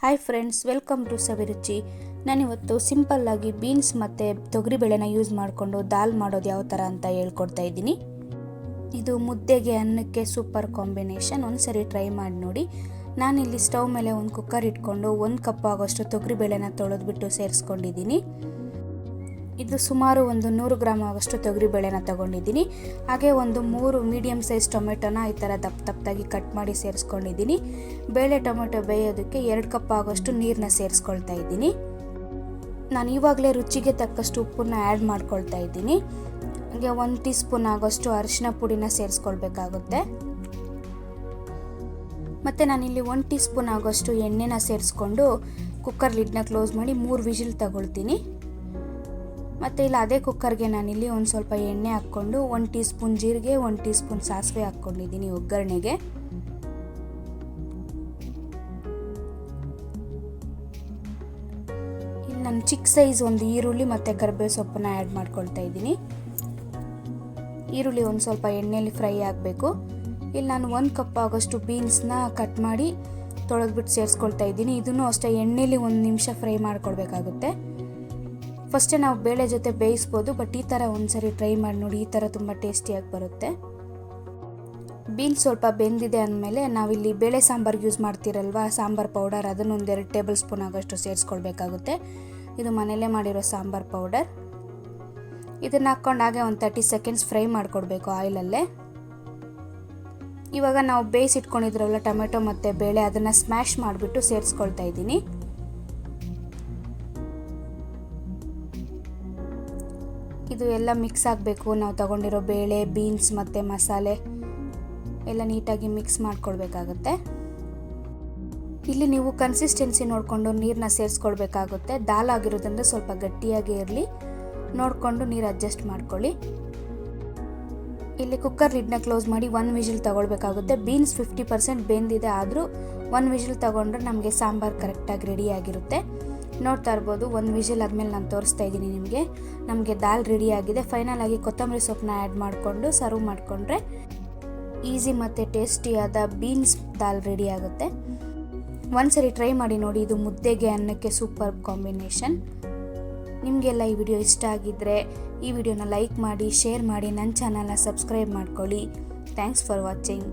Hi friends, welcome to ಸವಿರುಚಿ. ನಾನಿವತ್ತು ಸಿಂಪಲ್ಲಾಗಿ beans ಮತ್ತು ತೊಗರಿಬೇಳೆನ ಯೂಸ್ ಮಾಡಿಕೊಂಡು ದಾಲ್ ಮಾಡೋದು ಯಾವ ಥರ ಅಂತ ಹೇಳ್ಕೊಡ್ತಾ ಇದ್ದೀನಿ. ಇದು ಮುದ್ದೆಗೆ ಅನ್ನಕ್ಕೆ ಸೂಪರ್ ಕಾಂಬಿನೇಷನ್. ಒಂದ್ಸರಿ ಟ್ರೈ ಮಾಡಿ ನೋಡಿ. ನಾನಿಲ್ಲಿ ಸ್ಟವ್ ಮೇಲೆ ಒಂದು ಕುಕ್ಕರ್ ಇಟ್ಕೊಂಡು 1 ಕಪ್ ಆಗೋಷ್ಟು ತೊಗರಿಬೇಳೆನ ತೊಳೆದ್ಬಿಟ್ಟು ಸೇರಿಸ್ಕೊಂಡಿದ್ದೀನಿ. ಇದು ಸುಮಾರು ಒಂದು 100 ಗ್ರಾಮ್ ಆಗೋಷ್ಟು ತೊಗರಿಬೇಳೆನ ತೊಗೊಂಡಿದ್ದೀನಿ. ಹಾಗೆ ಒಂದು 3 ಮೀಡಿಯಮ್ ಸೈಜ್ ಟೊಮೆಟೊನ ಈ ಥರ ದಪ್ಪದಾಗಿ ಕಟ್ ಮಾಡಿ ಸೇರಿಸ್ಕೊಂಡಿದ್ದೀನಿ. ಬೇಳೆ ಟೊಮೆಟೊ ಬೇಯೋದಕ್ಕೆ 2 ಕಪ್ ಆಗೋಷ್ಟು ನೀರನ್ನ ಸೇರಿಸ್ಕೊಳ್ತಾ ಇದ್ದೀನಿ. ನಾನು ಇವಾಗಲೇ ರುಚಿಗೆ ತಕ್ಕಷ್ಟು ಉಪ್ಪನ್ನ ಆ್ಯಡ್ ಮಾಡ್ಕೊಳ್ತಾ ಇದ್ದೀನಿ. ಹಾಗೆ 1 ಟೀ ಸ್ಪೂನ್ ಆಗೋಷ್ಟು ಅರಿಶಿನ ಪುಡಿನ ಸೇರಿಸ್ಕೊಳ್ಬೇಕಾಗುತ್ತೆ. ಮತ್ತು ನಾನಿಲ್ಲಿ 1 ಟೀ ಸ್ಪೂನ್ ಆಗೋಷ್ಟು ಎಣ್ಣೆನ ಸೇರಿಸ್ಕೊಂಡು ಕುಕ್ಕರ್ ಲಿಡ್ನ ಕ್ಲೋಸ್ ಮಾಡಿ 3 ವಿಜಿಲ್ ತಗೊಳ್ತೀನಿ. ಮತ್ತು ಇಲ್ಲ ಅದೇ ಕುಕ್ಕರ್ಗೆ ನಾನಿಲ್ಲಿ ಒಂದು ಸ್ವಲ್ಪ ಎಣ್ಣೆ ಹಾಕ್ಕೊಂಡು 1 ಟೀ ಸ್ಪೂನ್ ಜೀರಿಗೆ, 1 ಟೀ ಸ್ಪೂನ್ ಸಾಸಿವೆ ಹಾಕ್ಕೊಂಡಿದ್ದೀನಿ ಒಗ್ಗರಣೆಗೆ. ಇಲ್ಲಿ ನಾನು ಚಿಕ್ಕ ಸೈಜ್ ಒಂದು ಈರುಳ್ಳಿ ಮತ್ತು ಕರಿಬೇವು ಸೊಪ್ಪನ್ನ ಆ್ಯಡ್ ಮಾಡ್ಕೊಳ್ತಾ ಇದ್ದೀನಿ. ಈರುಳ್ಳಿ ಒಂದು ಸ್ವಲ್ಪ ಎಣ್ಣೆಯಲ್ಲಿ ಫ್ರೈ ಆಗಬೇಕು. ಇಲ್ಲಿ ನಾನು 1 ಕಪ್ ಆಗೋಷ್ಟು ಬೀನ್ಸ್ನ ಕಟ್ ಮಾಡಿ ತೊಳೆದ್ಬಿಟ್ಟು ಸೇರಿಸ್ಕೊಳ್ತಾ ಇದ್ದೀನಿ. ಇದನ್ನು ಅಷ್ಟೇ ಎಣ್ಣೆಯಲ್ಲಿ 1 ನಿಮಿಷ ಫ್ರೈ ಮಾಡ್ಕೊಳ್ಬೇಕಾಗುತ್ತೆ. ಫಸ್ಟೇ ನಾವು ಬೇಳೆ ಜೊತೆ ಬೇಯಿಸ್ಬೋದು, ಬಟ್ ಈ ಥರ ಒಂದ್ಸರಿ ಟ್ರೈ ಮಾಡಿ ನೋಡಿ. ಈ ಥರ ತುಂಬ ಟೇಸ್ಟಿಯಾಗಿ ಬರುತ್ತೆ. ಬೀನ್ಸ್ ಸ್ವಲ್ಪ ಬೆಂದಿದೆ ಅಂದಮೇಲೆ ನಾವಿಲ್ಲಿ ಬೇಳೆ ಸಾಂಬಾರ್ಗೆ ಯೂಸ್ ಮಾಡ್ತಿರಲ್ವ ಸಾಂಬಾರ್ ಪೌಡರ್, ಅದನ್ನು 2 ಟೇಬಲ್ ಸ್ಪೂನ್ ಆಗೋಷ್ಟು ಸೇರಿಸ್ಕೊಳ್ಬೇಕಾಗುತ್ತೆ. ಇದು ಮನೆಯಲ್ಲೇ ಮಾಡಿರೋ ಸಾಂಬಾರ್ ಪೌಡರ್. ಇದನ್ನು ಹಾಕ್ಕೊಂಡು ಹಾಗೆ ಒಂದು 30 ಸೆಕೆಂಡ್ಸ್ ಫ್ರೈ ಮಾಡಿಕೊಡ್ಬೇಕು ಆಯಿಲಲ್ಲೇ. ಇವಾಗ ನಾವು ಬೇಯಿಸಿಟ್ಕೊಂಡಿದ್ರಲ್ಲ ಟೊಮೆಟೊ ಮತ್ತು ಬೇಳೆ, ಅದನ್ನು ಸ್ಮ್ಯಾಶ್ ಮಾಡಿಬಿಟ್ಟು ಸೇರಿಸ್ಕೊಳ್ತಾ ಇದ್ದೀನಿ. ಇದು ಎಲ್ಲ ಮಿಕ್ಸ್ ಆಗಬೇಕು. ನಾವು ತಗೊಂಡಿರೋ ಬೇಳೆ, ಬೀನ್ಸ್ ಮತ್ತು ಮಸಾಲೆ ಎಲ್ಲ ನೀಟಾಗಿ ಮಿಕ್ಸ್ ಮಾಡ್ಕೊಳ್ಬೇಕಾಗುತ್ತೆ. ಇಲ್ಲಿ ನೀವು ಕನ್ಸಿಸ್ಟೆನ್ಸಿ ನೋಡಿಕೊಂಡು ನೀರನ್ನ ಸೇರಿಸ್ಕೊಳ್ಬೇಕಾಗುತ್ತೆ. ದಾಲ್ ಆಗಿರೋದ್ರಿಂದ ಸ್ವಲ್ಪ ಗಟ್ಟಿಯಾಗಿ ಇರಲಿ, ನೋಡಿಕೊಂಡು ನೀರು ಅಡ್ಜಸ್ಟ್ ಮಾಡ್ಕೊಳ್ಳಿ. ಇಲ್ಲಿ ಕುಕ್ಕರ್ ಲಿಡ್ನ ಕ್ಲೋಸ್ ಮಾಡಿ 1 ವಿಜಿಲ್ ತಗೊಳ್ಬೇಕಾಗುತ್ತೆ. ಬೀನ್ಸ್ 50% ಬೆಂದಿದೆ, ಆದರೂ 1 ವಿಜಿಲ್ ತಗೊಂಡ್ರೆ ನಮಗೆ ಸಾಂಬಾರು ಕರೆಕ್ಟಾಗಿ ರೆಡಿಯಾಗಿರುತ್ತೆ. ನೋಡ್ತಾ ಇರ್ಬೋದು, 1 ವಿಜಿಲ್ ಆದಮೇಲೆ ನಾನು ತೋರಿಸ್ತಾ ಇದ್ದೀನಿ ನಿಮಗೆ. ನಮಗೆ ದಾಲ್ ರೆಡಿಯಾಗಿದೆ. ಫೈನಲಾಗಿ ಕೊತ್ತಂಬರಿ ಸೊಪ್ಪನ್ನ ಆ್ಯಡ್ ಮಾಡಿಕೊಂಡು ಸರ್ವ್ ಮಾಡಿಕೊಂಡ್ರೆ ಈಸಿ ಮತ್ತು ಟೇಸ್ಟಿಯಾದ ಬೀನ್ಸ್ ದಾಲ್ ರೆಡಿ ಆಗುತ್ತೆ. ಒಂದ್ಸರಿ ಟ್ರೈ ಮಾಡಿ ನೋಡಿ. ಇದು ಮುದ್ದೆಗೆ ಅನ್ನಕ್ಕೆ ಸೂಪರ್ ಕಾಂಬಿನೇಷನ್. ನಿಮಗೆಲ್ಲ ಈ ವಿಡಿಯೋ ಇಷ್ಟ ಆಗಿದ್ದರೆ ಈ ವಿಡಿಯೋನ ಲೈಕ್ ಮಾಡಿ, ಶೇರ್ ಮಾಡಿ, ನನ್ನ ಚಾನಲ್ನ ಸಬ್ಸ್ಕ್ರೈಬ್ ಮಾಡ್ಕೊಳ್ಳಿ. Thanks for watching.